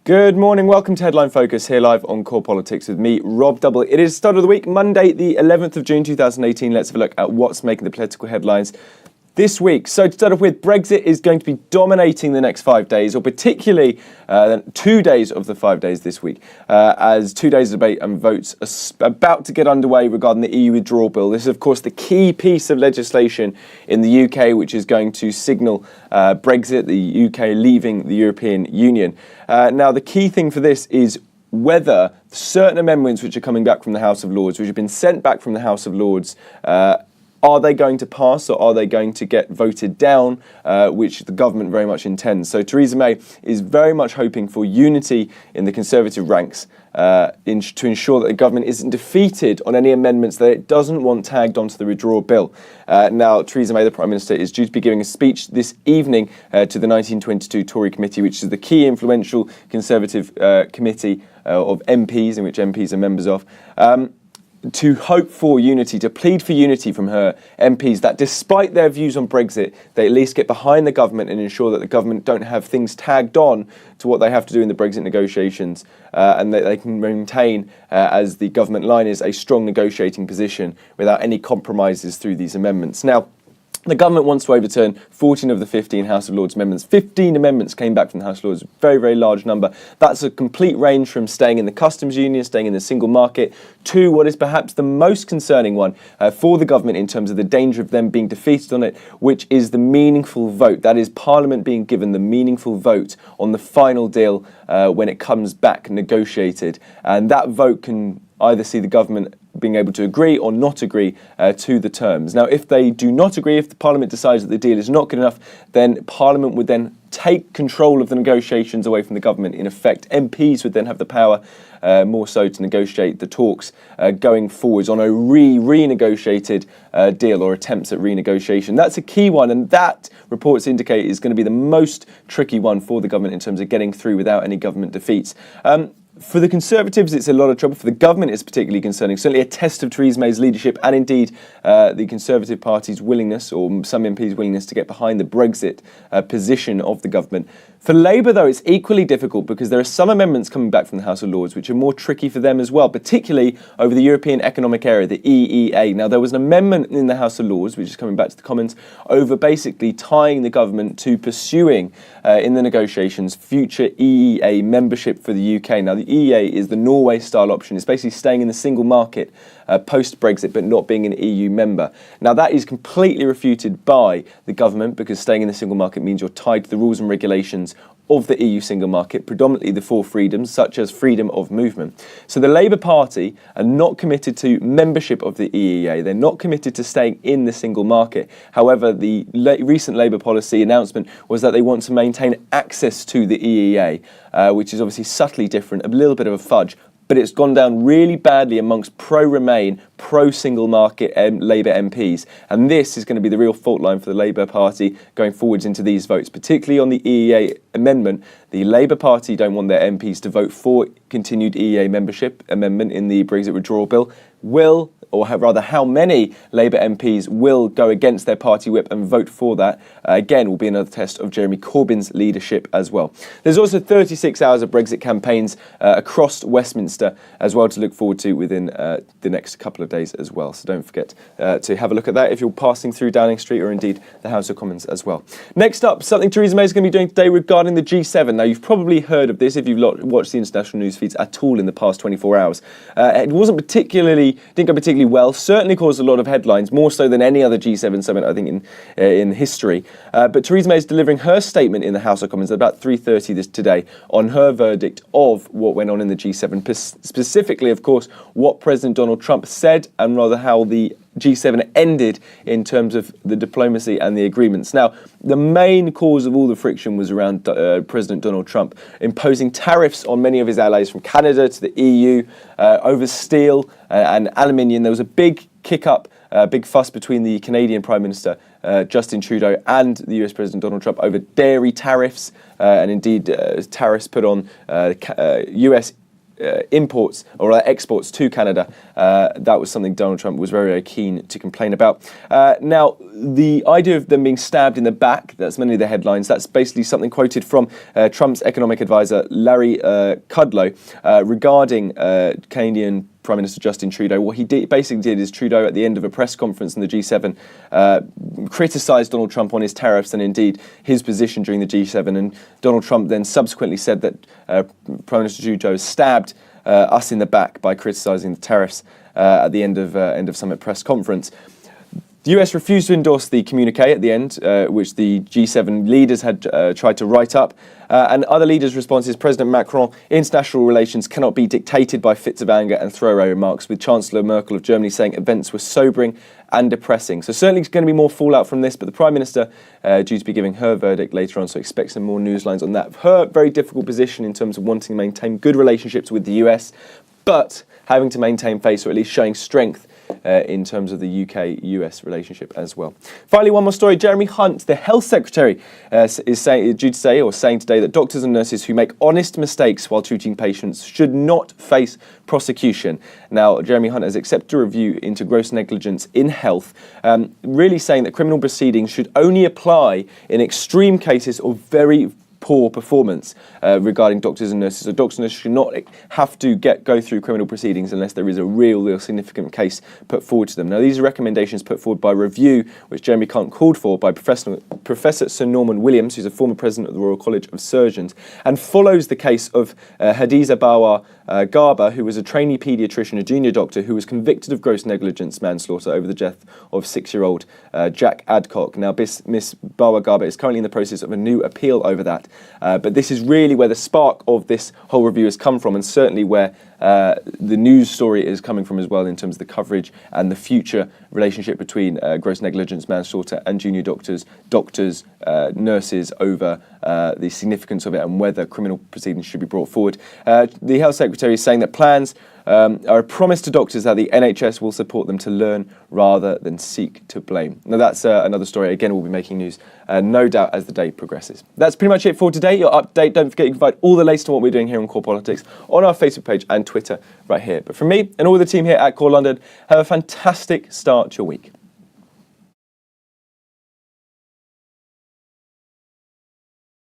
Good morning, welcome to Headline Focus here live on Core Politics with me, Rob Double. It is start of the week, Monday the 11th of June 2018. Let's have a look at what's making the political headlines this week. So to start off with, Brexit is going to be dominating the next 5 days, or particularly 2 days of the 5 days this week, as 2 days of debate and votes are about to get underway regarding the EU withdrawal bill. This is, of course, the key piece of legislation in the UK, which is going to signal Brexit, the UK leaving the European Union. Now, the key thing for this is whether certain amendments which are coming back from the House of Lords, which have been sent back from the House of Lords, are they going to pass or are they going to get voted down, which the government very much intends? So Theresa May is very much hoping for unity in the Conservative ranks to ensure that the government isn't defeated on any amendments that it doesn't want tagged onto the withdrawal bill. Now, Theresa May, the Prime Minister, is due to be giving a speech this evening to the 1922 Tory committee, which is the key influential Conservative committee of MPs, in which MPs are members of, to hope for unity, to plead for unity from her MPs, that despite their views on Brexit, they at least get behind the government and ensure that the government don't have things tagged on to what they have to do in the Brexit negotiations, and that they can maintain, as the government line is, a strong negotiating position without any compromises through these amendments. Now, the government wants to overturn 14 of the 15 House of Lords amendments. 15 amendments came back from the House of Lords, very, very large number. That's a complete range from staying in the customs union, staying in the single market, to what is perhaps the most concerning one for the government in terms of the danger of them being defeated on it, which is the meaningful vote. That is Parliament being given the meaningful vote on the final deal when it comes back negotiated. And that vote can either see the government being able to agree or not agree to the terms. Now, if they do not agree, if the Parliament decides that the deal is not good enough, then Parliament would then take control of the negotiations away from the government. In effect, MPs would then have the power more so to negotiate the talks going forwards on a renegotiated deal or attempts at renegotiation. That's a key one, and that, reports indicate, is going to be the most tricky one for the government in terms of getting through without any government defeats. For the Conservatives, it's a lot of trouble. For the government, it's particularly concerning. Certainly a test of Theresa May's leadership and indeed the Conservative Party's willingness, or some MPs' willingness, to get behind the Brexit position of the government. For Labour, though, it's equally difficult because there are some amendments coming back from the House of Lords which are more tricky for them as well, particularly over the European Economic Area, the EEA. Now, there was an amendment in the House of Lords, which is coming back to the Commons, over basically tying the government to pursuing in the negotiations future EEA membership for the UK. Now, the EEA is the Norway-style option. It's basically staying in the single market post-Brexit but not being an EU member. Now, that is completely refuted by the government because staying in the single market means you're tied to the rules and regulations of the EU single market, predominantly the four freedoms, such as freedom of movement. So the Labour Party are not committed to membership of the EEA. They're not committed to staying in the single market. However, the recent Labour policy announcement was that they want to maintain access to the EEA, which is obviously subtly different, a little bit of a fudge, but it's gone down really badly amongst pro-Remain, pro-single market Labour MPs. And this is going to be the real fault line for the Labour Party going forwards into these votes, particularly on the EEA amendment. The Labour Party don't want their MPs to vote for continued EEA membership amendment in the Brexit withdrawal bill. How many Labour MPs will go against their party whip and vote for that, again, will be another test of Jeremy Corbyn's leadership as well. There's also 36 hours of Brexit campaigns across Westminster as well to look forward to within the next couple of days as well. So don't forget to have a look at that if you're passing through Downing Street or indeed the House of Commons as well. Next up, something Theresa May is going to be doing today regarding the G7. Now, you've probably heard of this if you've watched the international news feeds at all in the past 24 hours. It didn't go particularly well, certainly caused a lot of headlines, more so than any other G7 summit, I think, in history. But Theresa May is delivering her statement in the House of Commons at about 3:30 today on her verdict of what went on in the G7, specifically, of course, what President Donald Trump said and rather how the G7 ended in terms of the diplomacy and the agreements. Now, the main cause of all the friction was around President Donald Trump imposing tariffs on many of his allies from Canada to the EU over steel and aluminium. There was a big kick-up, big fuss between the Canadian Prime Minister Justin Trudeau and the US President Donald Trump over dairy tariffs and indeed tariffs put on US imports or exports to Canada. That was something Donald Trump was very, very keen to complain about. Now, the idea of them being stabbed in the back, that's many of the headlines. That's basically something quoted from Trump's economic advisor, Larry Kudlow, regarding Canadian Prime Minister Justin Trudeau. What he basically did is Trudeau, at the end of a press conference in the G7, criticised Donald Trump on his tariffs and indeed his position during the G7. And Donald Trump then subsequently said that Prime Minister Trudeau stabbed us in the back by criticising the tariffs at the end of summit press conference. The US refused to endorse the communique at the end, which the G7 leaders had tried to write up. And other leaders' responses, President Macron, international relations cannot be dictated by fits of anger and throwaway remarks, with Chancellor Merkel of Germany saying events were sobering and depressing. So certainly there's going to be more fallout from this, but the Prime Minister due to be giving her verdict later on, so expect some more news lines on that. Her very difficult position in terms of wanting to maintain good relationships with the US, but having to maintain face, or at least showing strength in terms of the UK-US relationship as well. Finally, one more story. Jeremy Hunt, the Health Secretary, is saying today that doctors and nurses who make honest mistakes while treating patients should not face prosecution. Now, Jeremy Hunt has accepted a review into gross negligence in health, really saying that criminal proceedings should only apply in extreme cases of very poor performance regarding doctors and nurses. So doctors and nurses should not have to go through criminal proceedings unless there is a real significant case put forward to them. Now, these are recommendations put forward by a review which Jeremy Hunt called for by Professor Sir Norman Williams, who's a former president of the Royal College of Surgeons, and follows the case of Hadiza Bawa Garba, who was a trainee paediatrician, a junior doctor, who was convicted of gross negligence manslaughter over the death of 6-year-old Jack Adcock. Now, Miss Bawa Garba is currently in the process of a new appeal over that. But this is really where the spark of this whole review has come from, and certainly where the news story is coming from as well, in terms of the coverage and the future relationship between gross negligence manslaughter and junior doctors, nurses, over the significance of it and whether criminal proceedings should be brought forward. The Health Secretary is saying that plans are a promise to doctors that the NHS will support them to learn rather than seek to blame. Now, that's another story. Again, we'll be making news, no doubt, as the day progresses. That's pretty much it for today. Your update. Don't forget you can find all the latest on what we're doing here on Core Politics on our Facebook page and Twitter right here. But from me and all the team here at Core London, have a fantastic start to your week.